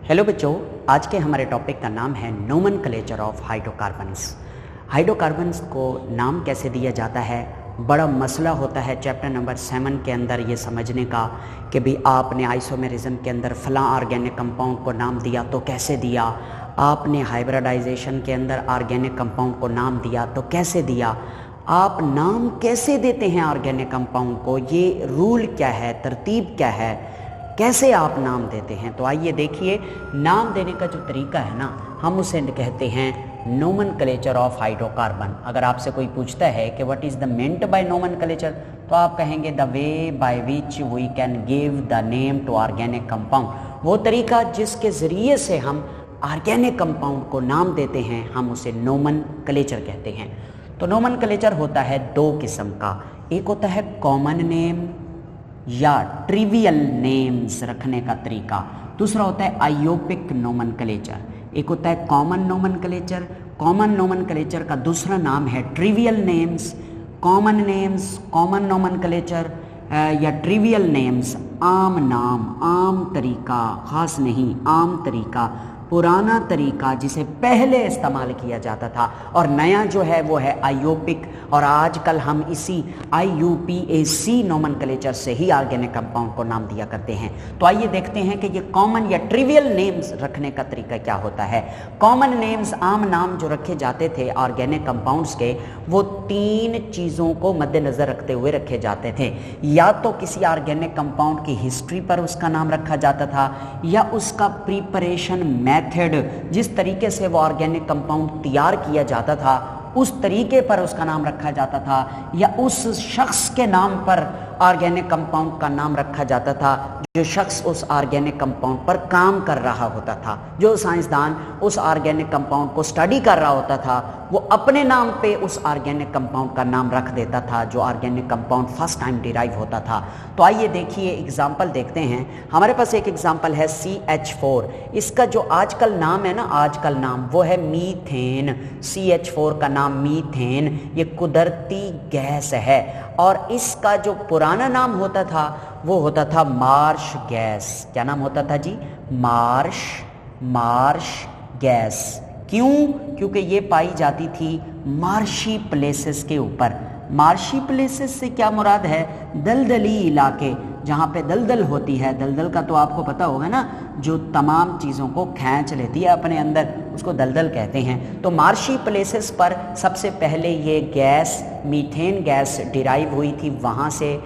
Hello बच्चों, आज के हमारे टॉपिक का नाम है नोमेनक्लेचर ऑफ हाइड्रोकार्बन्स। हाइड्रोकार्बन्स को नाम कैसे दिया जाता है, बड़ा मसला होता है चैप्टर नंबर 7 के अंदर ये समझने का कि भाई आपने आइसोमेरिज्म के अंदर फलां ऑर्गेनिक कंपाउंड को नाम दिया तो कैसे दिया, आपने हाइब्रिडाइजेशन के अंदर ऑर्गेनिक कंपाउंड को नाम दिया तो कैसे दिया, आप नाम कैसे देते हैं ऑर्गेनिक कंपाउंड को, ये रूल क्या है, तरतीब क्या है, कैसे आप नाम देते हैं। तो आइए देखिए, नाम देने का जो तरीका है ना, हम उसे कहते हैं नोमेनक्लेचर ऑफ हाइड्रोकार्बन। अगर आपसे कोई पूछता है कि what is the meant by nomenclature, तो आप कहेंगे the way by which we can give the name to organic compound, वो तरीका जिसके ज़रिए से हम ऑर्गेनिक कंपाउंड को नाम देते हैं, हम उसे नोमेनक्लेचर कहते हैं। तो नोमेनक्लेचर होता है दो किस्म का, एक होता है कॉमन नेम या ट्रिवियल नेम्स रखने का तरीका, दूसरा होता है आयोपिक नोमेनक्लेचर। एक होता है कॉमन नोमेनक्लेचर, कॉमन नोमेनक्लेचर का दूसरा नाम है trivial names. Common names, common nomenclature या ट्रिवियल नेम्स, आम नाम, आम तरीका, खास नहीं, आम तरीका, पुराना तरीका जिसे पहले इस्तेमाल किया जाता था, और नया जो है वो है आयोपिक, और आजकल हम इसी IUPAC नोमेनक्लेचर से ही ऑर्गेनिक कंपाउंड को नाम दिया करते हैं। तो आइए देखते हैं कि ये कॉमन या ट्रिवियल नेम्स रखने का तरीका क्या होता है। कॉमन नेम्स, आम नाम जो रखे जाते थे ऑर्गेनिक कंपाउंड्स के, वो तीन चीज़ों को मद्देनज़र रखते हुए रखे जाते थे। या तो किसी ऑर्गेनिक कंपाउंड की हिस्ट्री पर उसका नाम रखा जाता था, या उसका प्रिपरेशन मेथड, जिस तरीके से वो ऑर्गेनिक कंपाउंड तैयार किया जाता था उस तरीके पर उसका नाम रखा जाता था, या उस शख्स के नाम पर ऑर्गेनिक कंपाउंड का नाम रखा जाता था जो शख्स उस ऑर्गेनिक कंपाउंड पर काम कर रहा होता था। जो साइंसदान उस ऑर्गेनिक कंपाउंड को स्टडी कर रहा होता था, वो अपने नाम पे उस ऑर्गेनिक कंपाउंड का नाम रख देता था जो organic compound first time derive होता था। तो आइए देखिए, एग्जाम्पल देखते हैं। हमारे पास एक एग्जाम्पल है CH4। इसका जो आजकल नाम है ना, आजकल नाम वो है मीथेन। CH4 का नाम मीथेन, ये कुदरती गैस है, और इसका जो पुराना नाम होता था वो होता था मार्श गैस। क्या नाम होता था जी? Marsh gas. क्यों? क्योंकि ये पाई जाती थी मार्शी प्लेसेस के ऊपर। मार्शी प्लेसेस से क्या मुराद है? दलदली इलाके, जहाँ पे दलदल होती है। दलदल का तो आपको पता होगा ना, जो तमाम चीज़ों को खींच लेती है अपने अंदर, उसको दलदल कहते हैं। तो मार्शी प्लेसेस पर सबसे पहले ये गैस, मीथेन गैस डिराइव हुई थी, वहाँ से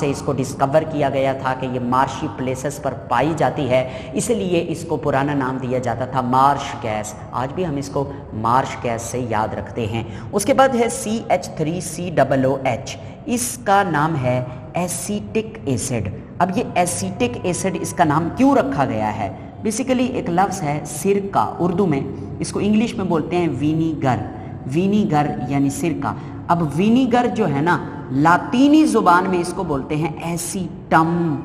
इसको डिस्कवर किया गया था कि ये मार्शी प्लेसेस पर पाई जाती है, इसलिए इसको पुराना नाम दिया जाता था मार्श गैस। आज भी हम इसको मार्श गैस से याद रखते हैं। उसके बाद है CH3COOH। इसका नाम है एसीटिक एसिड। अब ये एसीटिक एसिड, इसका नाम क्यों रखा गया है? बेसिकली एक लफ्ज़ है सिरका, उर्दू में इसको इंग्लिश में बोलते हैं विनीगर यानी सिरका। अब विनीगर जो है ना, लातीनी ज़ुबान में इसको बोलते हैं एसीटम।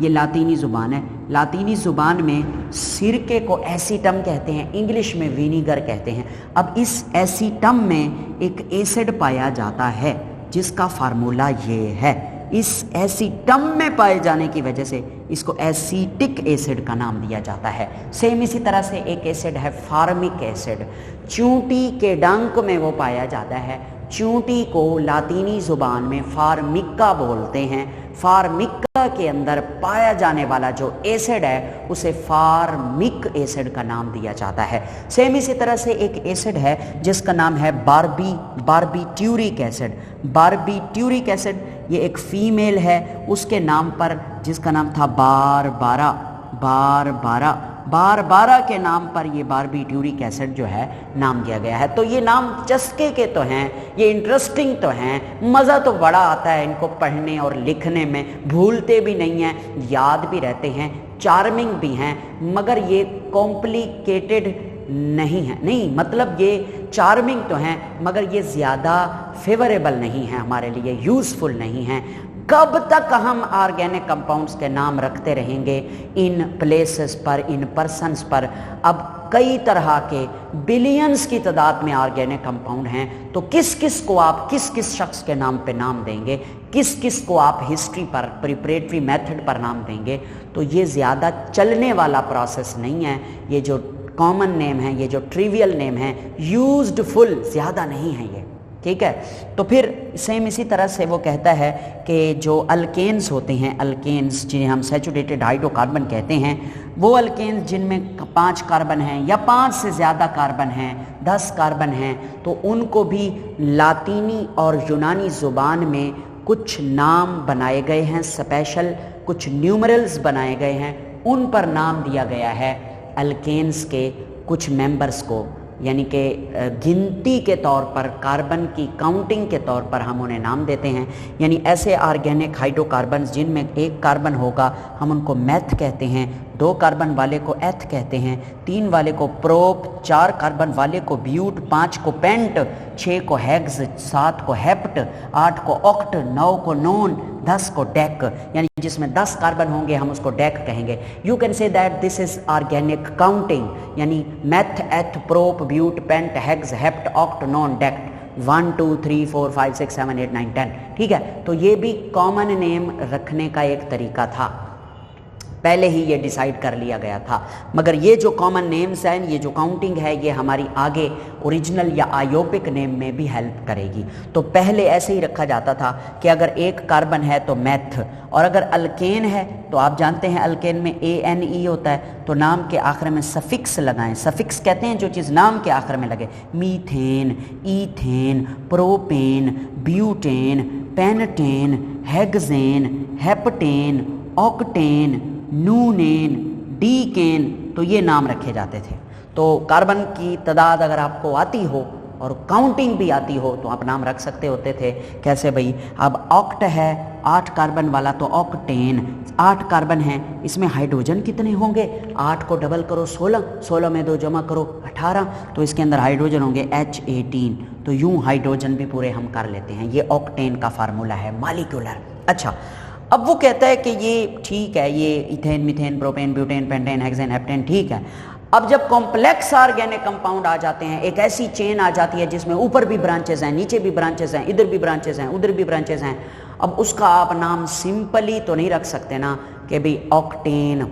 ये लातीनी ज़ुबान है। लातीनी ज़ुबान में सिरके को एसीटम कहते हैं, इंग्लिश में विनीगर कहते हैं। अब इस एसीटम में एक एसिड पाया जाता है जिसका फार्मूला ये है। इस एसीटम में पाए जाने की वजह से इसको एसीटिक एसिड का नाम दिया जाता है। सेम इसी तरह से एक एसिड है फार्मिक एसिड। चूंटी के डंक में वो पाया जाता है। चूंटी को लातीनी ज़ुबान में फार्मिका बोलते हैं। फार्मिका के अंदर पाया जाने वाला जो एसिड है उसे फार्मिक एसिड का नाम दिया जाता है। सेम इसी तरह से एक एसिड है जिसका नाम है बारबीट्यूरिक एसिड। बारबीट्यूरिक एसिड ये एक फीमेल है, उसके नाम पर, जिसका नाम था बारबारा के नाम पर ये बारबीट्यूरिक एसिड जो है नाम दिया गया है। तो ये नाम चस्के के तो हैं, ये इंटरेस्टिंग तो हैं, मज़ा तो बड़ा आता है इनको पढ़ने और लिखने में, भूलते भी नहीं हैं, याद भी रहते हैं, चार्मिंग भी हैं, मगर ये कॉम्प्लिकेटेड नहीं है। नहीं मतलब ये चार्मिंग तो हैं, मगर ये ज़्यादा फेवरेबल नहीं है हमारे लिए, यूज़फुल नहीं हैं। कब तक हम ऑर्गेनिक कंपाउंड्स के नाम रखते रहेंगे इन प्लेसेस पर, इन पर्सन्स पर? अब कई तरह के बिलियंस की तादाद में ऑर्गेनिक कंपाउंड हैं, तो किस किस को आप किस किस शख्स के नाम पे नाम देंगे, किस किस को आप हिस्ट्री पर प्रिपरेटरी मेथड पर नाम देंगे, तो ये ज़्यादा चलने वाला प्रोसेस नहीं है। ये जो कॉमन नेम है, ये जो ट्रिवियल नेम है, यूज्डफुल ज़्यादा नहीं है ये, ठीक है। तो फिर सेम इसी तरह से वो कहता है कि जो अल्केन्स होते हैं, अल्केन्स जिन्हें हम सैचुरेटेड हाइड्रोकार्बन कहते हैं, वो अल्केन्स जिनमें 5 कार्बन हैं या 5 से ज़्यादा कार्बन हैं, 10 कार्बन हैं, तो उनको भी लातीनी और यूनानी ज़ुबान में कुछ नाम बनाए गए हैं स्पेशल, कुछ न्यूमरल्स बनाए गए हैं, उन पर नाम दिया गया है अल्केन्स के कुछ मेंबर्स को, यानी कि गिनती के तौर पर, कार्बन की काउंटिंग के तौर पर हम उन्हें नाम देते हैं। यानी ऐसे ऑर्गेनिक हाइड्रोकार्बन्स जिनमें 1 कार्बन होगा हम उनको मेथ कहते हैं, 2 कार्बन वाले को एथ कहते हैं, 3 वाले को प्रोप, 4 कार्बन वाले को ब्यूट, 5 को पेंट, 6 को हेक्स, 7 को हेप्ट, 8 को ऑक्ट, 9 को नोन, 10 को डेक, यानी जिसमें 10 कार्बन होंगे हम उसको डेक कहेंगे। You can say that this is organic counting, यानी meth, eth, prop, but, pent, hex, hept, oct, non, dec, 1 2 3 4 5 6 7 8 9 10, ठीक है। तो ये भी कॉमन नेम रखने का एक तरीका था, पहले ही ये डिसाइड कर लिया गया था। मगर ये जो कॉमन नेम्स हैं, ये जो काउंटिंग है, ये हमारी आगे ओरिजिनल या आयोपिक नेम में भी हेल्प करेगी। तो पहले ऐसे ही रखा जाता था कि अगर 1 कार्बन है तो मेथ, और अगर अल्केन है तो आप जानते हैं अल्केन में ANE होता है, तो नाम के आखिर में सफिक्स लगाएं। सफिक्स कहते हैं जो चीज़ नाम के आखिर में लगे, methane, ethane, propane, butane, pentane, hexane, heptane, octane, nonane, decane, तो ये नाम रखे जाते थे। तो कार्बन की तादाद अगर आपको आती हो और काउंटिंग भी आती हो तो आप नाम रख सकते होते थे। कैसे भाई, अब ऑक्ट है 8 कार्बन वाला तो ऑक्टेन, 8 कार्बन हैं, इसमें हाइड्रोजन कितने होंगे, 8 को डबल करो 16, 16 में 2 जमा करो 18, तो इसके अंदर हाइड्रोजन होंगे H18। तो यूं हाइड्रोजन भी पूरे हम कर लेते हैं। ये ऑक्टेन का फार्मूला है मालिक्यूलर। अच्छा, अब वो कहता है कि ये ठीक है, ये ethane, methane, propane, butane, pentane, hexane, heptane, ठीक है। अब जब कॉम्प्लेक्स ऑर्गेनिक कंपाउंड आ जाते हैं, एक ऐसी चेन आ जाती है जिसमें ऊपर भी ब्रांचेस हैं, नीचे भी ब्रांचेस हैं, इधर भी ब्रांचेस हैं, उधर भी ब्रांचेस हैं, अब उसका आप नाम सिंपली तो नहीं रख सकते ना कि भाई ऑक्टेन,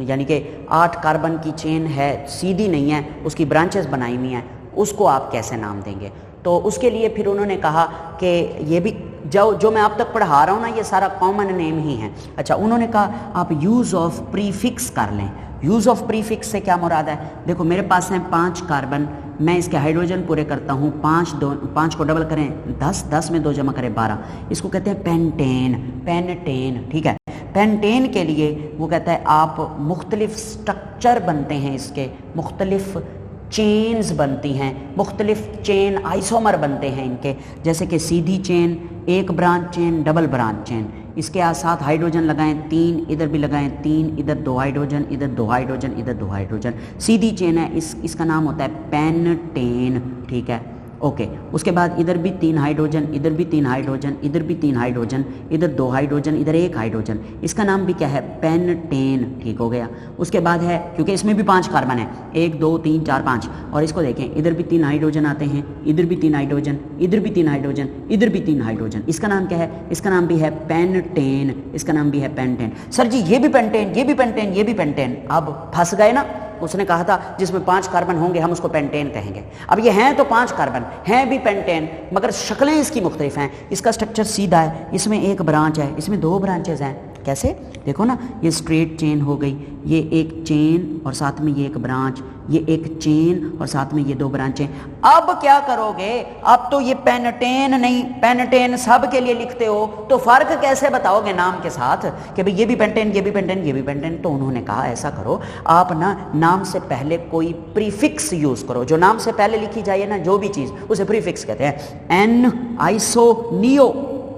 यानी कि 8 कार्बन की चेन है, सीधी नहीं है, उसकी ब्रांचेस बनाई हुई हैं, उसको आप कैसे नाम देंगे। तो उसके लिए फिर उन्होंने कहा कि ये भी जो मैं आप तक पढ़ा रहा हूँ ना, ये सारा कॉमन नेम ही है। अच्छा, उन्होंने कहा आप यूज़ ऑफ प्रीफिक्स कर लें। यूज़ ऑफ प्रीफिक्स से क्या मुराद है, देखो मेरे पास हैं 5 कार्बन, मैं इसके हाइड्रोजन पूरे करता हूँ, 5 को डबल करें 10, 10 में 2 जमा करें 12, इसको कहते हैं पेंटेन, पेंटेन, ठीक है। पेंटेन के लिए वो कहता है आप मुख्तलिफ स्ट्रक्चर बनते हैं, इसके मुख्तलिफ चेन्स बनती हैं, मुख्तलिफ चेन आइसोमर बनते हैं इनके, जैसे कि सीधी chain, 1 branch chain, double branch chain, इसके साथ हाइड्रोजन लगाएं 3, इधर भी लगाएं 3, इधर 2 हाइड्रोजन, इधर 2 हाइड्रोजन, इधर 2 हाइड्रोजन, सीधी चेन है, इसका नाम होता है पेंटेन, ठीक है, ओके। उसके बाद इधर भी 3 हाइड्रोजन, इधर भी 3 हाइड्रोजन, इधर भी 3 हाइड्रोजन, इधर 2 हाइड्रोजन, इधर 1 हाइड्रोजन, इसका नाम भी क्या है, पेंटेन, ठीक हो गया। उसके बाद है, क्योंकि इसमें भी 5 कार्बन है, 1 2 3 4 5, और इसको देखें, इधर भी 3 हाइड्रोजन आते हैं, इधर भी 3 हाइड्रोजन, इधर भी 3 हाइड्रोजन, इधर भी 3 हाइड्रोजन, इसका नाम क्या है, इसका नाम भी है पेंटेन, इसका नाम भी है पेंटेन। सर जी ये भी पेंटेन, ये भी पेंटेन, ये भी पेंटेन, अब फंस गए ना। उसने कहा था जिसमें 5 कार्बन होंगे हम उसको पेंटेन कहेंगे। अब ये हैं तो 5 कार्बन, हैं भी पेंटेन, मगर शक्लें इसकी मुख्तलिफ हैं। इसका स्ट्रक्चर सीधा है, इसमें 1 ब्रांच है, इसमें 2 ब्रांचेस हैं। कैसे, देखो ना, ये स्ट्रेट चेन हो गई, ये एक चेन और साथ में ये एक ब्रांच, ये एक चेन और साथ में ये 2 ब्रांचें। अब क्या करोगे, अब तो ये पेंटेन नहीं, पेंटेन सब के लिए लिखते हो, तो फर्क कैसे बताओगे नाम के साथ कि भाई ये भी पेंटेन, ये भी पेंटेन, ये भी पेंटेन। तो उन्होंने कहा ऐसा करो, आप ना नाम से पहले कोई प्रीफिक्स यूज करो, जो नाम से पहले लिखी जाए ना जो भी चीज, उसे प्रीफिक्स कहते हैं। एन आइसोनियो,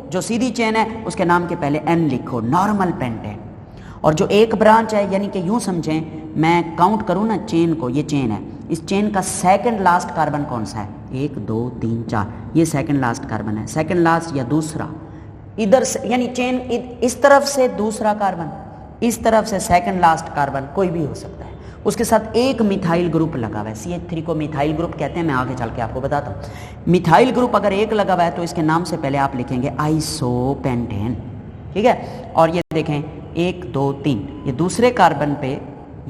जो सीधी चेन है उसके नाम के पहले एन लिखो, नॉर्मल पेंटेन। और जो 1 ब्रांच है, यानी कि यूं समझें, मैं काउंट करूं ना चेन को, ये चेन है, इस चेन का सेकंड लास्ट कार्बन कौन सा है, 1 2 3 4, ये सेकंड लास्ट कार्बन है, सेकंड लास्ट या दूसरा, इधर से, यानी चेन इस तरफ से दूसरा कार्बन, इस तरफ से सेकंड लास्ट कार्बन, कोई भी हो सकता है। उसके साथ एक मिथाइल ग्रुप लगा हुआ है, CH3 को मिथाइल ग्रुप कहते हैं, मैं आगे चल के आपको बताता हूँ। मिथाइल ग्रुप अगर एक लगा हुआ है तो इसके नाम से पहले आप लिखेंगे आइसोपेंटेन, ठीक है। और ये देखें 1 2 3, ये दूसरे कार्बन पे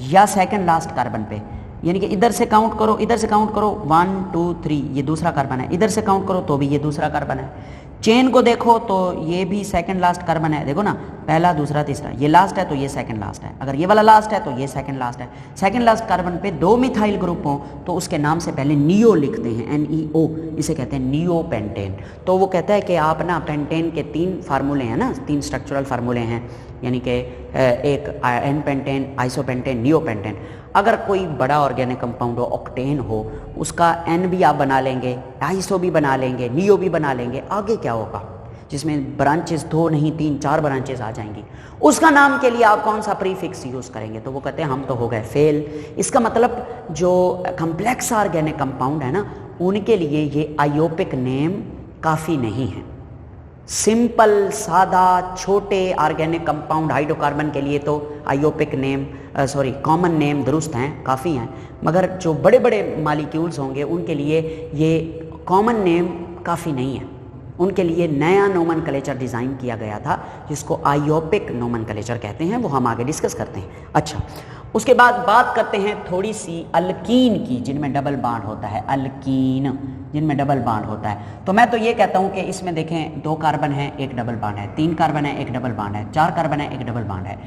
या सेकंड लास्ट कार्बन पे, यानी कि इधर से काउंट करो, इधर से काउंट करो 1 2 3, ये दूसरा कार्बन है, इधर से काउंट करो तो भी ये दूसरा कार्बन है। चेन को देखो तो ये भी सेकंड लास्ट कार्बन है, देखो ना, पहला दूसरा तीसरा, ये लास्ट है तो ये सेकंड लास्ट है, अगर ये वाला लास्ट है तो ये सेकंड लास्ट है। सेकंड लास्ट कार्बन पे 2 मिथाइल ग्रुप हो तो उसके नाम से पहले नियो लिखते हैं, NEO, इसे कहते हैं नियोपेंटेन। तो वो कहता है कि आप ना पेंटेन के 3 फार्मूले हैं ना, 3 स्ट्रक्चरल फार्मूले हैं, यानी कि एक एन पेंटेन, आइसोपेंटेन, नियोपेंटेन। अगर कोई बड़ा ऑर्गेनिक कंपाउंड हो, ऑक्टेन हो, उसका एन भी आप बना लेंगे, आइसो भी बना लेंगे, नियो भी बना लेंगे, आगे क्या होगा जिसमें ब्रांचेस 2 नहीं 3 4 ब्रांचेस आ जाएंगी, उसका नाम के लिए आप कौन सा प्रीफिक्स यूज़ करेंगे? तो वो कहते हैं हम तो हो गए फेल। इसका मतलब जो कम्प्लेक्स ऑर्गेनिक कंपाउंड है ना, उनके लिए ये आयोपिक नेम काफ़ी नहीं है। सिंपल सादा छोटे ऑर्गेनिक कंपाउंड हाइड्रोकार्बन के लिए तो आयोपिक नेम कॉमन नेम दुरुस्त हैं, काफ़ी हैं, मगर जो बड़े बड़े मालिक्यूल्स होंगे उनके लिए ये कॉमन नेम काफ़ी नहीं है। उनके लिए नया नोमेनक्लेचर डिज़ाइन किया गया था जिसको आयोपिक नोमेनक्लेचर कहते हैं, वो हम आगे डिस्कस करते हैं। अच्छा, उसके बाद बात करते हैं थोड़ी सी अल्कीन की, जिनमें डबल बॉन्ड होता है, अल्कीन जिनमें डबल बॉन्ड होता है। तो मैं तो ये कहता हूँ कि इसमें देखें 2 कार्बन है, 1 डबल बॉन्ड है, 3 कार्बन है, 1 डबल बॉन्ड है, 4 कार्बन है, 1 डबल बॉन्ड है।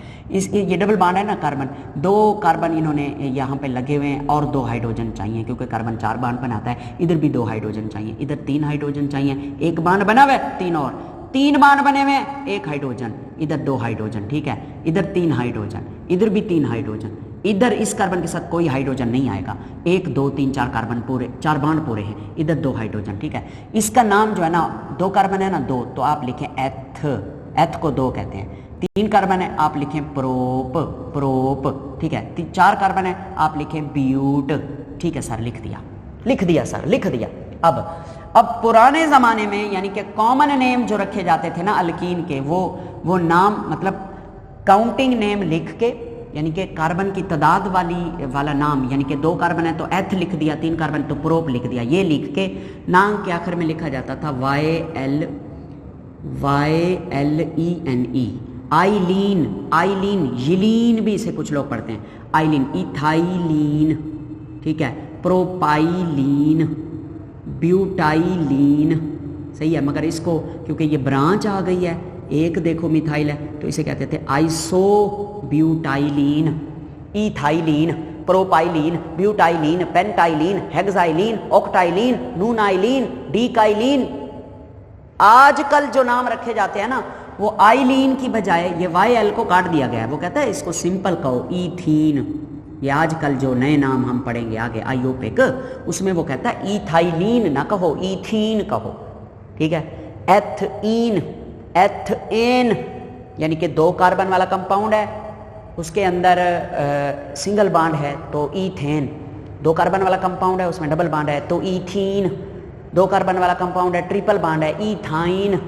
ये डबल बॉन्ड है ना कार्बन, 2 कार्बन इन्होंने यहाँ पे लगे हुए हैं और 2 हाइड्रोजन चाहिए, क्योंकि कार्बन 4 बॉन्ड बनाता है। इधर भी 2 हाइड्रोजन चाहिए, इधर 3 हाइड्रोजन चाहिए, 1 बॉन्ड बना हुआ है, 3 और 3 बॉन्ड बने हुए, 1 हाइड्रोजन, इधर 2 हाइड्रोजन, ठीक है, इधर 3 हाइड्रोजन, इधर भी 3 हाइड्रोजन, इधर इस कार्बन के साथ कोई हाइड्रोजन नहीं आएगा। 1 2 3 4 कार्बन पूरे, 4 बॉन्ड पूरे हैं, इधर 2 हाइड्रोजन, ठीक है। इसका नाम जो है ना, 2 कार्बन है ना 2, तो आप लिखें एथ को 2 कहते हैं। 3 कार्बन है आप लिखें प्रोप, ठीक है। 4 कार्बन है आप लिखें ब्यूट, ठीक है सर, लिख दिया सर, लिख दिया। अब पुराने ज़माने में यानी कि कॉमन नेम जो रखे जाते थे ना अल्कीन के, वो नाम मतलब काउंटिंग नेम लिख के, यानी कि कार्बन की तादाद वाला नाम, यानी कि 2 कार्बन है तो एथ लिख दिया, 3 कार्बन तो प्रोप लिख दिया, ये लिख के नाम के आखिर में लिखा जाता था YLENE, आइलीन, यिलीन भी इसे कुछ लोग पढ़ते हैं, आइलीन, इथाइलीन, ठीक है, प्रोपाइलीन, ब्यूटाइलीन, सही है। मगर इसको क्योंकि ये ब्रांच आ गई है, एक देखो मिथाइल है तो इसे कहते थे आइसो ब्यूटाइलीन, इथाइलीन, प्रोपाइलीन, ब्यूटाइलीन, पेंटाइलीन, हेक्साइलीन, ऑक्टाइलीन, नूनाइलीन, डीकाइलीन। आजकल जो नाम रखे जाते हैं ना, वो आइलीन की बजाय ये YL को काट दिया गया है। वो कहता है इसको सिंपल कहो, ईथीन। ये आजकल जो नए नाम हम पढ़ेंगे आगे आयोपिक, उसमें वो कहता है इथाइलीन ना कहो, ईथीन कहो, ठीक है। एथेन यानी कि 2 कार्बन वाला कंपाउंड है, उसके अंदर सिंगल बॉन्ड है तो ईथेन। 2 कार्बन वाला कंपाउंड है उसमें डबल बॉन्ड है तो ईथीन। 2 कार्बन वाला कंपाउंड है, ट्रिपल बॉन्ड है, ईथाइन।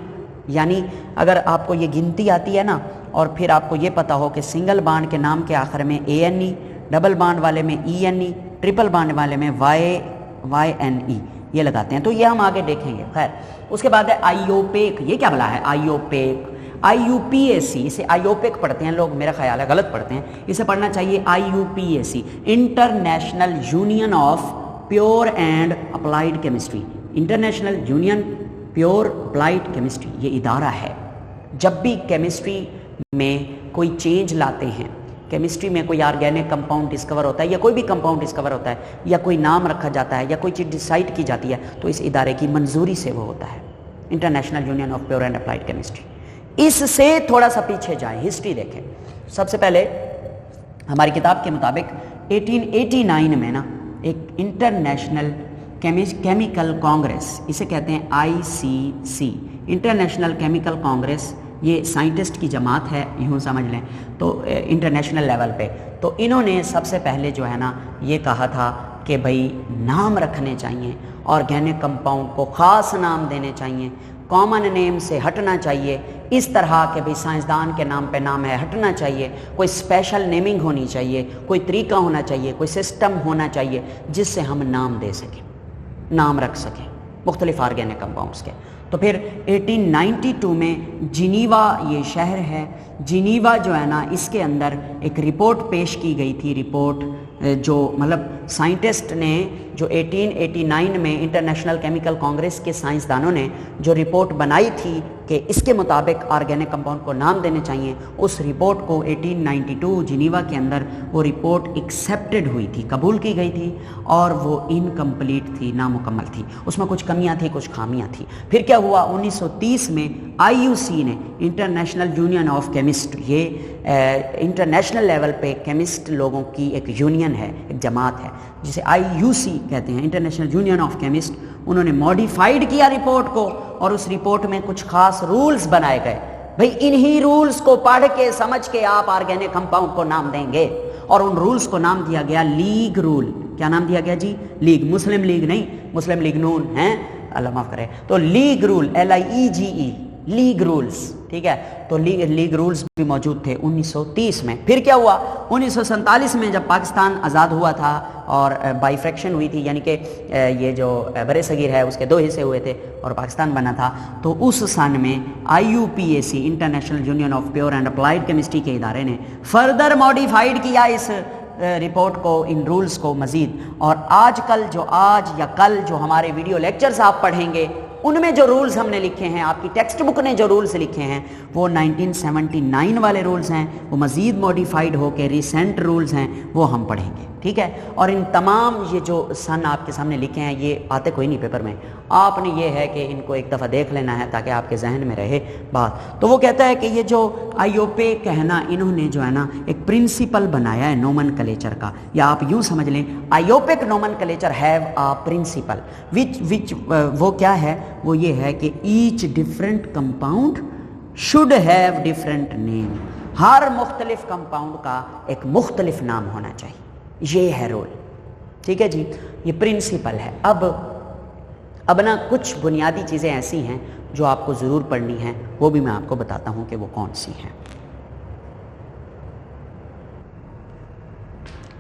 यानी अगर आपको ये गिनती आती है ना, और फिर आपको ये पता हो कि सिंगल बॉन्ड के नाम के आखिर में ANE, डबल बॉन्ड वाले में ENE, ट्रिपल बॉन्ड वाले में YNE ये लगाते हैं, तो ये हम आगे देखेंगे। खैर, उसके बाद है आयोपेक। ये क्या भला है आयोपेक? IUPAC, इसे आयोपेक पढ़ते हैं लोग, मेरा ख्याल है गलत पढ़ते हैं, इसे पढ़ना चाहिए IUPAC, international union of pure and applied chemistry. International union pure applied chemistry ये इदारा है। जब भी केमिस्ट्री में कोई चेंज लाते हैं, केमिस्ट्री में कोई ऑर्गेनिक कंपाउंड डिस्कवर होता है या कोई भी कंपाउंड डिस्कवर होता है या कोई नाम रखा जाता है या कोई चीज़ डिसाइड की जाती है, तो इस इदारे की मंजूरी से वो होता है, international union of pure and applied chemistry. इससे थोड़ा सा पीछे जाएं, हिस्ट्री देखें। सबसे पहले हमारी किताब के मुताबिक 1889 में ना एक इंटरनेशनल केमिकल कांग्रेस, इसे कहते हैं ICC, इंटरनेशनल केमिकल कांग्रेस, ये साइंटिस्ट की जमात है, यूँ समझ लें, तो इंटरनेशनल लेवल पे। तो इन्होंने सबसे पहले जो है ना ये कहा था कि भाई नाम रखने चाहिए, ऑर्गेनिक कंपाउंड को ख़ास नाम देने चाहिए। कॉमन नेम से हटना चाहिए, इस तरह के भाई साइंसदान के नाम पे नाम है हटना चाहिए, कोई स्पेशल नेमिंग होनी चाहिए, कोई तरीका होना चाहिए, कोई सिस्टम होना चाहिए जिससे हम नाम दे सकें, नाम रख सकें मुख्तलिफ ऑर्गेनिक कंपाउंड्स के। तो फिर 1892 में जिनीवा ये शहर है, जिनीवा जो है ना इसके अंदर एक रिपोर्ट पेश की गई थी, रिपोर्ट जो मतलब साइंटिस्ट ने जो 1889 में इंटरनेशनल केमिकल कांग्रेस के साइंसदानों ने जो रिपोर्ट बनाई थी कि इसके मुताबिक ऑर्गेनिक कंपाउंड को नाम देने चाहिए, उस रिपोर्ट को 1892 जिनीवा के अंदर वो रिपोर्ट एक्सेप्टेड हुई थी, कबूल की गई थी और वो इनकम्प्लीट थी, नामुकम्मल थी, उसमें कुछ कमियां थी, कुछ खामियां थी। फिर क्या हुआ, 1930 में IUC ने इंटरनेशनल यूनियन ऑफ केमिस्ट, ये इंटरनेशनल लेवल पे केमिस्ट लोगों की एक यूनियन है, एक जमात है जिसे IUC कहते हैं, इंटरनेशनल यूनियन ऑफ केमिस्ट, उन्होंने मॉडिफाइड किया रिपोर्ट को और उस रिपोर्ट में कुछ खास रूल्स बनाए गए। भाई इन्हीं रूल्स को पढ़ के समझ के आप ऑर्गेनिक कंपाउंड को नाम देंगे, और उन रूल्स को नाम दिया गया लीग रूल। क्या नाम दिया गया जी? लीग, मुस्लिम लीग नहीं, मुस्लिम लीग नून है, अल्लाह माफ करे, तो league rule, LIEGE, league rules, ठीक है। तो लीग रूल्स भी मौजूद थे 1930 में। फिर क्या हुआ, 1947 में जब पाकिस्तान आज़ाद हुआ था और बाइफ्रैक्शन हुई थी, यानी कि ये जो बरे सगीर है उसके 2 हिस्से हुए थे और पाकिस्तान बना था, तो उस सन में IUPAC, international union of pure and applied chemistry के इदारे ने फर्दर मॉडिफाइड किया इस रिपोर्ट को, इन रूल्स को मज़ीद। और आजकल जो आज या कल जो हमारे वीडियो लेक्चर्स आप पढ़ेंगे उनमें जो रूल्स हमने लिखे हैं, आपकी टेक्स्ट बुक ने जो रूल्स लिखे हैं वो 1979 वाले रूल्स हैं, वो मज़ीद मॉडिफाइड होकर रिसेंट रूल्स हैं, वो हम पढ़ेंगे, ठीक है। और इन तमाम ये जो सन आपके सामने लिखे हैं ये आते कोई नहीं पेपर में, आपने ये है कि इनको एक दफ़ा देख लेना है ताकि आपके जहन में रहे बात। तो वो कहता है कि ये जो आयोपेक है ना, इन्होंने जो है ना एक प्रिंसिपल बनाया है नोमेनक्लेचर का, या आप यूँ समझ लें IUPAC nomenclature have a principle which वो क्या है, वो ये है कि each different compound should have different name, हर मुख्तलिफ कंपाउंड का एक मुख्तलिफ नाम होना चाहिए, ये है रूल, ठीक है जी, ये प्रिंसिपल है। अब ना कुछ बुनियादी चीज़ें ऐसी हैं जो आपको ज़रूर पढ़नी हैं, वो भी मैं आपको बताता हूँ कि वो कौन सी हैं।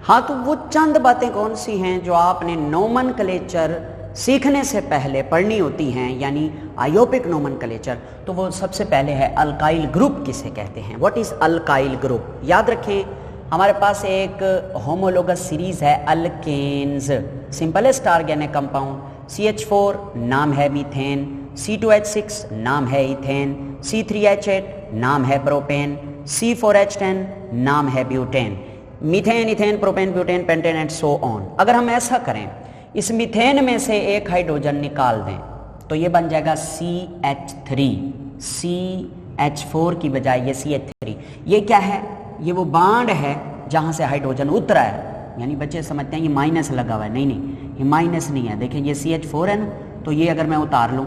हाँ, तो वो चंद बातें कौन सी हैं जो आपने नोमेनक्लेचर सीखने से पहले पढ़नी होती हैं, यानी आयोपिक नोमेनक्लेचर। तो वो सबसे पहले है अल्काइल ग्रुप किसे कहते हैं, व्हाट इज़ अल्काइल ग्रुप। याद रखें हमारे पास एक होमोलोगस सीरीज़ है alkanes, simplest organic compound, CH4 नाम है मीथेन, C2H6 नाम है इथेन, C3H8 नाम है प्रोपेन, C4H10 नाम है butane, methane, ethane, propane, butane, pentane and so on. अगर हम ऐसा करें, इस मीथेन में से एक हाइड्रोजन निकाल दें तो ये बन जाएगा CH3, CH4 की बजाय ये CH3। ये क्या है, ये वो बांड है जहाँ से हाइड्रोजन उतरा है, यानी बच्चे समझते हैं ये माइनस लगा हुआ है, नहीं ये माइनस नहीं है। देखिए ये CH4 है ना, तो ये अगर मैं उतार लूँ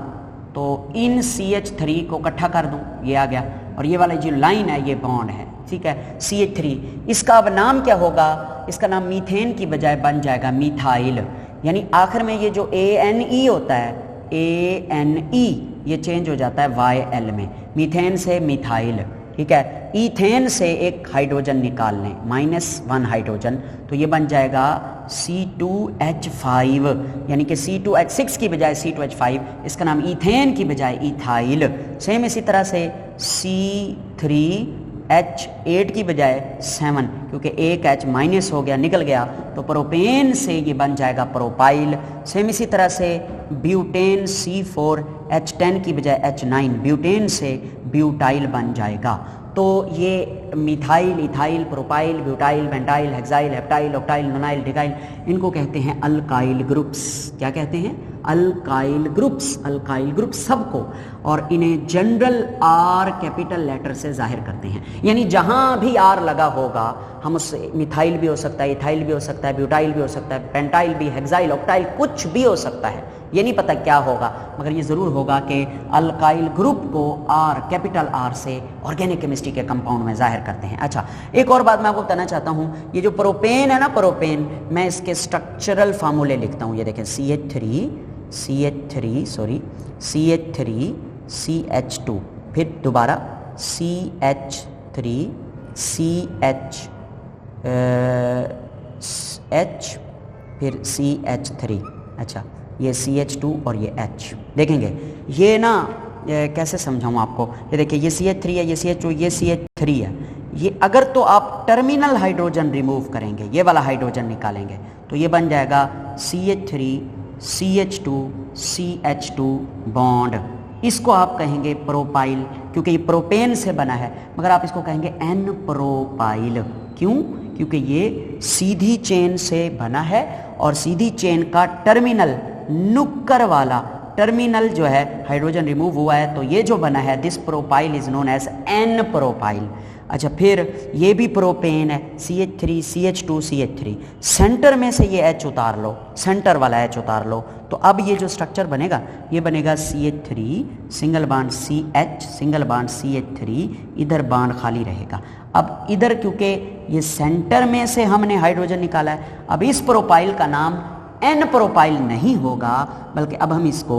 तो इन CH3 को इकट्ठा कर दूँ, ये आ गया, और ये वाला जो लाइन है ये बॉन्ड है, ठीक है, CH3। इसका अब नाम क्या होगा, इसका नाम मीथेन की बजाय बन जाएगा मिथाइल, यानी आखिर में ये जो ANE होता है, ANE ये चेंज हो जाता है YL में, मीथेन से मिथाइल, ठीक है। ईथेन से एक हाइड्रोजन निकाल लें, -1 हाइड्रोजन, तो ये बन जाएगा C2H5, यानी कि C2H6 की बजाय C2H5, इसका नाम ईथेन की बजाय इथाइल। सेम इसी तरह से C3H8 की बजाय 7, क्योंकि एक H माइनस हो गया, निकल गया, तो प्रोपेन से ये बन जाएगा प्रोपाइल। सेम इसी तरह से ब्यूटेन C4H10 की बजाय H9, ब्यूटेन से ब्यूटाइल बन जाएगा। तो ये methyl, ethyl, propyl, butyl, pentyl, hexyl, heptyl, octyl, nonyl, decyl, इनको कहते हैं अल्काइल ग्रुप्स। क्या कहते हैं? Alkyl groups. अल्काइल ग्रुप्स सबको, और इन्हें जनरल R कैपिटल लेटर से जाहिर करते हैं, यानी जहां भी R लगा होगा हम उससे, मिथाइल भी हो सकता है, इथाइल भी हो सकता है, ब्यूटाइल भी हो सकता है, पेंटाइल भी, हेक्साइल, ऑक्टाइल, कुछ भी हो सकता है, ये नहीं पता क्या होगा, मगर ये ज़रूर होगा कि अल्काइल ग्रुप को R कैपिटल R से ऑर्गेनिक केमिस्ट्री के कंपाउंड में जाहिर करते हैं। अच्छा, एक और बात मैं आपको बताना चाहता हूँ, ये जो प्रोपेन है ना, प्रोपेन, मैं इसके स्ट्रक्चरल फार्मूले लिखता हूँ, ये देखें, CH3, CH2, फिर दोबारा CH3 CH H, फिर CH3। अच्छा, ये CH2 और ये H देखेंगे। ये ना कैसे समझाऊँ आपको, ये देखिए ये CH3 है, ये CH2, ये CH3 है। ये अगर तो आप टर्मिनल हाइड्रोजन रिमूव करेंगे, ये वाला हाइड्रोजन निकालेंगे, तो ये बन जाएगा CH3 CH2 CH2 बॉन्ड। इसको आप कहेंगे प्रोपाइल, क्योंकि ये प्रोपेन से बना है, मगर आप इसको कहेंगे एन प्रोपाइल। क्यों? क्योंकि ये सीधी चेन से बना है और सीधी चेन का टर्मिनल, नुक्कर वाला टर्मिनल जो है हाइड्रोजन रिमूव हुआ है, तो ये जो बना है this propyl is known as n propyl. अच्छा, फिर ये भी प्रोपेन है, CH3 CH2 CH3, सेंटर में से ये H उतार लो, सेंटर वाला H उतार लो, तो अब ये जो स्ट्रक्चर बनेगा ये बनेगा CH3 single bond CH single bond CH3, इधर बॉन्ड खाली रहेगा। अब इधर क्योंकि ये सेंटर में से हमने हाइड्रोजन निकाला है, अब इस प्रोपाइल का नाम एन प्रोपाइल नहीं होगा, बल्कि अब हम इसको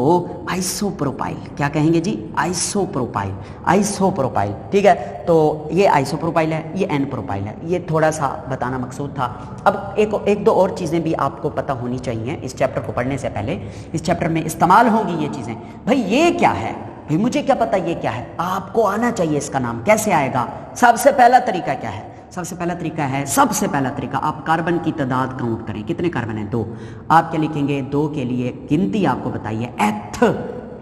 आइसोप्रोपाइल, क्या कहेंगे जी? Isopropyl, isopropyl. ठीक है, तो ये आइसोप्रोपाइल है, ये एन प्रोपाइल है। ये थोड़ा सा बताना मकसूद था। अब एक दो और चीज़ें भी आपको पता होनी चाहिए इस चैप्टर को पढ़ने से पहले। इस चैप्टर में इस्तेमाल होंगी ये चीज़ें। भाई ये क्या है? भाई मुझे क्या पता ये क्या है? आपको आना चाहिए इसका नाम। कैसे आएगा? सबसे पहला तरीका क्या है? सबसे पहला तरीका आप कार्बन की तादाद काउंट करें। कितने कार्बन हैं? 2। आप क्या लिखेंगे? 2 के लिए गिनती आपको बताइए, एथ।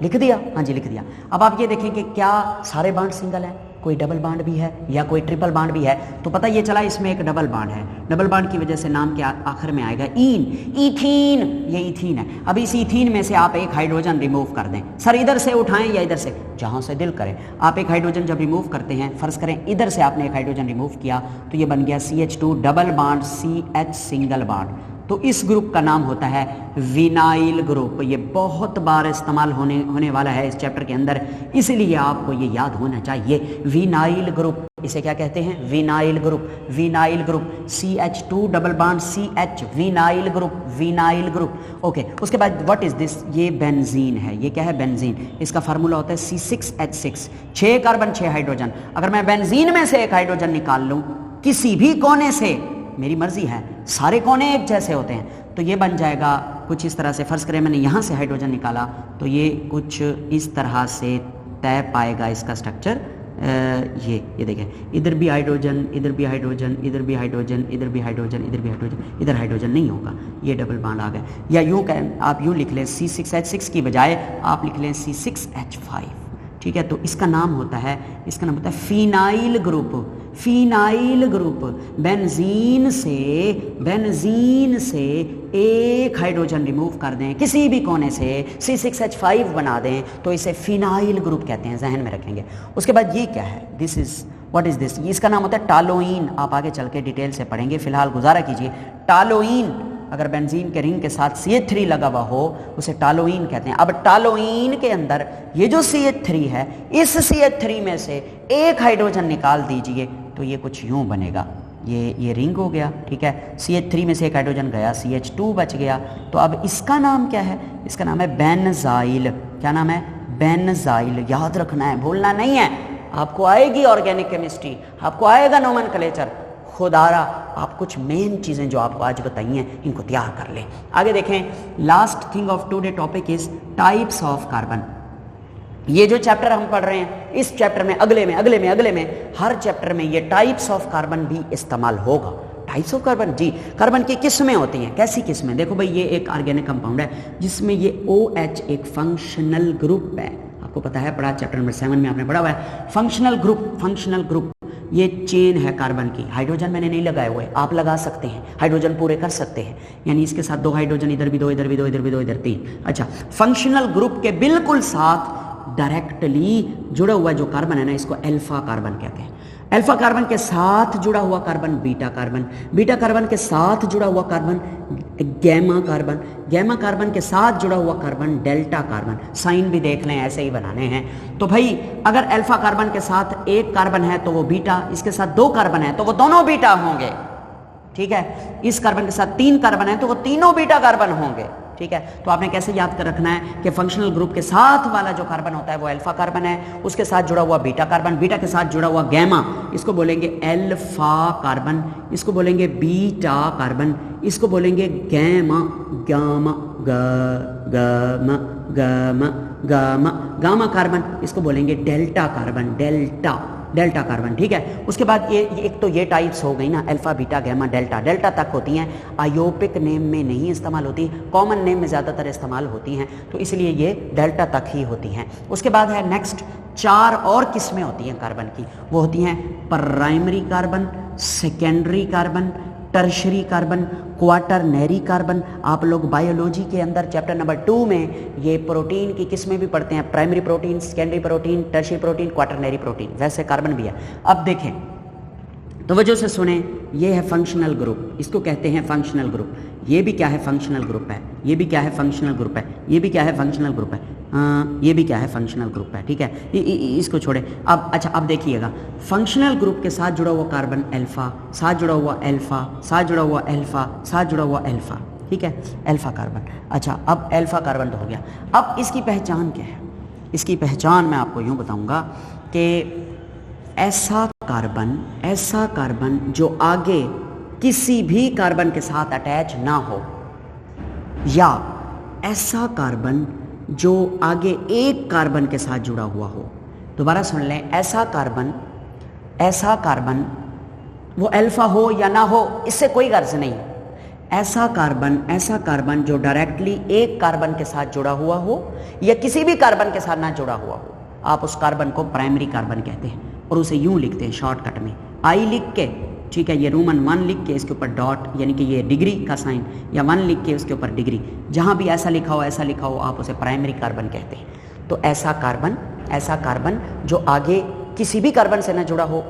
लिख दिया? हाँ जी, लिख दिया। अब आप ये देखेंगे क्या सारे बांड सिंगल हैं, कोई डबल बांड भी है या कोई ट्रिपल बांड भी है, तो पता ये चला इसमें एक डबल बांड है। डबल बांड की वजह से नाम के आखिर में आएगा ईन, इथीन। ये इथीन है। अब इस इथीन में से आप एक हाइड्रोजन रिमूव कर दें। सर इधर से उठाएं या इधर से, जहां से दिल करे। आप एक हाइड्रोजन जब रिमूव करते हैं, फर्ज करें इधर से आपने एक हाइड्रोजन रिमूव किया, तो ये बन गया CH2 double bond CH single bond. तो इस ग्रुप का नाम होता है विनाइल ग्रुप। ये बहुत बार इस्तेमाल होने वाला है इस चैप्टर के अंदर, इसलिए आपको ये याद होना चाहिए। विनाइल ग्रुप, इसे क्या कहते हैं? Vinyl group. Vinyl group, CH2 double bond CH, vinyl group, vinyl group. Okay, उसके बाद व्हाट इज दिस? ये बेंजीन है। ये क्या है? बेंजीन। इसका फार्मूला होता है C6H6, 6 कार्बन 6 हाइड्रोजन। अगर मैं बेंजीन में से एक हाइड्रोजन निकाल लूं किसी भी कोने से, मेरी मर्जी है, सारे कोने एक जैसे होते हैं, तो ये बन जाएगा कुछ इस तरह से। फर्ज करें मैंने यहाँ से हाइड्रोजन निकाला, तो ये कुछ इस तरह से तय पाएगा इसका स्ट्रक्चर। ये देखें, इधर भी हाइड्रोजन, इधर भी हाइड्रोजन, इधर भी हाइड्रोजन, इधर भी हाइड्रोजन, इधर भी हाइड्रोजन, इधर हाइड्रोजन नहीं होगा, ये डबल बॉन्ड आ गया। या यूँ कहें, आप यूँ लिख लें, C6H6 की बजाय आप लिख लें C6H5। ठीक है, तो इसका नाम होता है phenyl group. Phenyl group. Benzene से एक हाइड्रोजन रिमूव कर दें किसी भी कोने से, C6H5 बना दें, तो इसे फिनाइल ग्रुप कहते हैं, जहन में रखेंगे। उसके बाद ये क्या है? This is what is this? इसका नाम होता है टालोइन। आप आगे चल के डिटेल से पढ़ेंगे, फिलहाल गुजारा कीजिए। टालोइन, अगर बेंजीन के रिंग के साथ CH3 लगा हुआ हो, उसे टालोइन कहते हैं। अब टालोइन के अंदर ये जो CH3 है, इस CH3 में से एक हाइड्रोजन निकाल दीजिए, तो ये कुछ यूं बनेगा। ये रिंग हो गया। ठीक है, CH3 में से एक हाइड्रोजन गया, CH2 बच गया। तो अब इसका नाम क्या है? इसका नाम है बेंजाइल। क्या नाम है? बेंजाइल। याद रखना है, भूलना नहीं है। आपको आएगी ऑर्गेनिक केमिस्ट्री, आपको आएगा नोमेनक्लेचर। खुदारा आप कुछ मेन चीज़ें जो आपको आज बताई हैं, इनको तैयार कर लें। आगे देखें, last thing of today topic is types of carbon. ये जो चैप्टर हम पढ़ रहे हैं, इस चैप्टर में अगले में हर चैप्टर में ये टाइप्स ऑफ कार्बन भी इस्तेमाल होगा। टाइप्स ऑफ कार्बन, जी, कार्बन की किस्में होती हैं। कैसी किस्में? देखो भाई, ये एक ऑर्गेनिक कंपाउंड है जिसमें ये OH एक फंक्शनल ग्रुप है। आपको पता है, पढ़ा चैप्टर नंबर 7 में आपने पढ़ा हुआ है। फंक्शनल ग्रुप ये चेन है कार्बन की। हाइड्रोजन मैंने नहीं लगाए हुए, आप लगा सकते हैं, हाइड्रोजन पूरे कर सकते हैं। यानी इसके साथ 2 हाइड्रोजन, इधर भी 2, इधर भी 2, इधर भी 2, इधर 3। अच्छा, फंक्शनल ग्रुप के बिल्कुल साथ डायरेक्टली जुड़ा हुआ जो कार्बन है ना, इसको अल्फा कार्बन कहते हैं। अल्फा कार्बन के साथ जुड़ा हुआ carbon beta carbon, beta carbon के साथ जुड़ा हुआ carbon gamma carbon, gamma carbon के साथ जुड़ा हुआ कार्बन डेल्टा कार्बन। साइन भी देख लें, ऐसे ही बनाने हैं। तो भाई अगर अल्फा कार्बन के साथ एक कार्बन है तो वो बीटा, इसके साथ 2 कार्बन है तो वो दोनों बीटा होंगे। ठीक है, इस कार्बन के साथ 3 कार्बन है तो वो तीनों बीटा कार्बन होंगे। ठीक है। तो आपने कैसे याद कर रखना है कि फंक्शनल ग्रुप के साथ वाला जो कार्बन होता है वो अल्फा कार्बन है, उसके साथ जुड़ा हुआ बीटा कार्बन, बीटा के साथ जुड़ा हुआ गैमा, इसको बोलेंगे अल्फा कार्बन, इसको बोलेंगे बीटा कार्बन, इसको बोलेंगे gamma, gamma, gamma, gamma, gamma, gamma carbon, इसको बोलेंगे डेल्टा कार्बन, डेल्टा कार्बन, ठीक है। उसके बाद ये एक तो ये टाइप्स हो गई ना, अल्फा, बीटा, गैमा, डेल्टा तक होती हैं, आयोपिक नेम में नहीं इस्तेमाल होती, कॉमन नेम में ज़्यादातर इस्तेमाल होती हैं, तो इसलिए ये डेल्टा तक ही होती हैं। उसके बाद है नेक्स्ट 4 और किस्में होती हैं कार्बन की, वो होती हैं primary carbon, secondary carbon, tertiary carbon, quaternary carbon. आप लोग बायोलॉजी के अंदर चैप्टर नंबर 2 में ये प्रोटीन की किस्में भी पढ़ते हैं, primary protein, secondary protein, tertiary protein, quaternary protein, वैसे कार्बन भी है। अब देखें तो वजह से सुने, ये है फंक्शनल ग्रुप, इसको कहते हैं फंक्शनल ग्रुप। ये भी क्या है? फंक्शनल ग्रुप है। ये भी क्या है? फंक्शनल ग्रुप है। ये भी क्या है? फंक्शनल ग्रुप है। ये भी क्या है? फंक्शनल ग्रुप है, ठीक है। इसको छोड़े। अब अच्छा, अब देखिएगा, फंक्शनल ग्रुप के साथ जुड़ा हुआ कार्बन अल्फा, साथ जुड़ा हुआ अल्फा, साथ जुड़ा हुआ अल्फा, साथ जुड़ा हुआ अल्फा, ठीक है, अल्फा कार्बन। अच्छा, अब अल्फा कार्बन तो हो गया। अब इसकी पहचान क्या है? इसकी पहचान मैं आपको यूँ बताऊँगा कि ऐसा कार्बन जो आगे किसी भी कार्बन के साथ अटैच ना हो, या ऐसा कार्बन जो आगे एक कार्बन के साथ जुड़ा हुआ हो। दोबारा सुन लें, ऐसा कार्बन वो अल्फा हो या ना हो, इससे कोई गर्ज नहीं। ऐसा कार्बन जो डायरेक्टली एक कार्बन के साथ जुड़ा हुआ हो या किसी भी कार्बन के साथ ना जुड़ा हुआ हो, आप उस कार्बन को प्राइमरी कार्बन कहते हैं, और उसे यूं लिखते हैं शॉर्टकट में, आई लिख के, ठीक है, ये रोमन 1 लिख के इसके ऊपर डॉट, यानी कि ये डिग्री का साइन, या 1 लिख के उसके ऊपर डिग्री, जहां भी ऐसा लिखा हो आप उसे प्राइमरी कार्बन कहते हैं। तो ऐसा कार्बन जो आगे किसी भी कार्बन से ना जुड़ा हो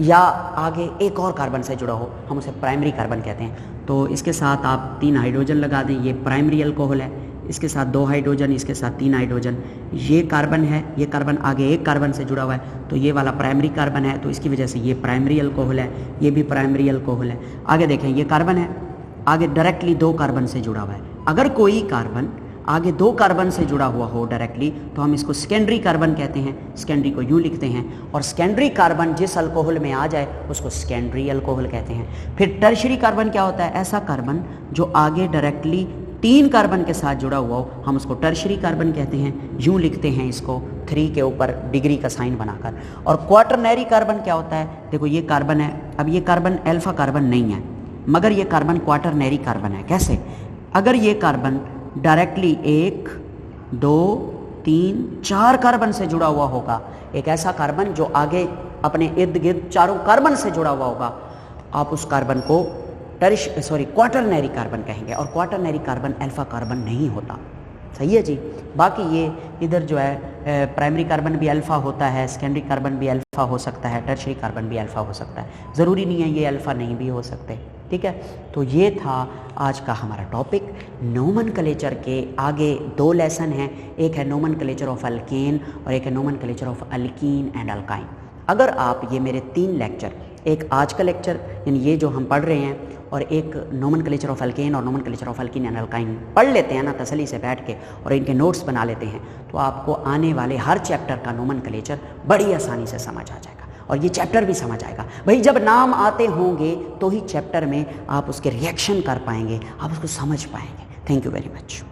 या आगे एक और कार्बन से जुड़ा हो, हम उसे प्राइमरी कार्बन कहते हैं। तो इसके साथ आप 3 हाइड्रोजन लगा दें, ये प्राइमरी अल्कोहल है। इसके साथ 2 हाइड्रोजन, इसके साथ 3 हाइड्रोजन, ये कार्बन है, ये कार्बन आगे एक कार्बन से जुड़ा हुआ है, तो ये वाला प्राइमरी कार्बन है, तो इसकी वजह से ये प्राइमरी अल्कोहल है, ये भी प्राइमरी अल्कोहल है। आगे देखें, ये कार्बन है, आगे डायरेक्टली 2 कार्बन से जुड़ा हुआ है। अगर कोई कार्बन आगे 2 कार्बन से जुड़ा हुआ हो डायरेक्टली, तो हम इसको सेकेंडरी कार्बन कहते हैं। सेकेंडरी को यूँ लिखते हैं, और सेकेंडरी कार्बन जिस अल्कोहल में आ जाए उसको सेकेंडरी अल्कोहल कहते हैं। फिर टर्शरी कार्बन क्या होता है? ऐसा कार्बन जो आगे डायरेक्टली 3 कार्बन के साथ जुड़ा हुआ हो, हम उसको टर्शरी कार्बन कहते हैं। यूँ लिखते हैं इसको 3 के ऊपर डिग्री का साइन बनाकर। और क्वाटरनरी कार्बन क्या होता है? देखो, ये कार्बन है, अब ये कार्बन अल्फा कार्बन नहीं है, मगर ये कार्बन क्वाटरनरी कार्बन है। कैसे? अगर ये कार्बन डायरेक्टली 1, 2, 3, 4 कार्बन से जुड़ा हुआ होगा, एक ऐसा कार्बन जो आगे अपने इर्द गिर्द 4 कार्बन से जुड़ा हुआ होगा, आप उस कार्बन को क्वाटरनरी कार्बन कहेंगे। और क्वाटरनरी कार्बन अल्फा कार्बन नहीं होता। सही है जी। बाकी ये इधर जो है प्राइमरी कार्बन भी अल्फा होता है, सेकेंडरी कार्बन भी अल्फा हो सकता है, टर्शरी कार्बन भी अल्फा हो सकता है, ज़रूरी नहीं है ये अल्फा नहीं भी हो सकते, ठीक है। तो ये था आज का हमारा टॉपिक। नोमेनक्लेचर के आगे 2 लेसन हैं, एक है नोमेनक्लेचर ऑफ अल्केन और एक है nomenclature of alkyne and alkyne. अगर आप ये मेरे 3 लेक्चर, एक आज का लेक्चर यानी ये जो हम पढ़ रहे हैं, और एक नोमेनक्लेचर ऑफ अल्केन और nomenclature of alkyne and alkyne पढ़ लेते हैं ना तसल्ली से बैठ के, और इनके नोट्स बना लेते हैं, तो आपको आने वाले हर चैप्टर का नोमेनक्लेचर बड़ी आसानी से समझ आ जाएगा, और ये चैप्टर भी समझ आएगा। भाई, जब नाम आते होंगे तो ही चैप्टर में आप उसके रिएक्शन कर पाएंगे, आप उसको समझ पाएंगे। Thank you very much.